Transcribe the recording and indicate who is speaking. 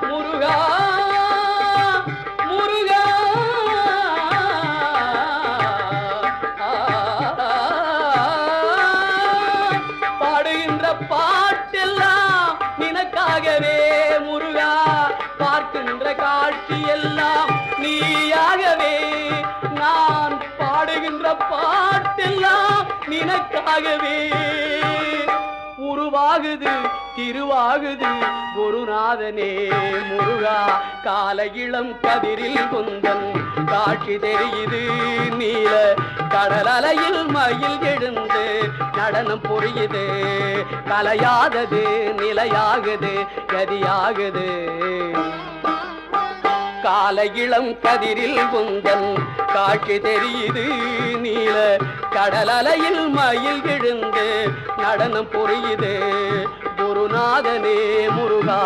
Speaker 1: முருகா முருகா பாடுகின்ற பாட்டெல்லாம் நினக்காகவே முருகா, பார்க்கின்ற காட்சி எல்லாம் நீயாகவே. நான் பாடுகின்ற பாட்டெல்லாம் நினக்காகவே. உருவாகுது திருவாகுது குருநாதனே முருகா, கால இளம் கதிரில் குந்தன் காட்சி தெரியுது. நீல கடல் அலையில் மயில் எழுந்து நடனம் புரியுது. கலையாதது நிலையாகுது கதியாகுது. கால இளம் கதிரில் குந்தன் காட்சி தெரியுது. நீல கடல் அலையில் மயில் எழுந்து நடனம் புரியுது. குருநாதனே முருகா.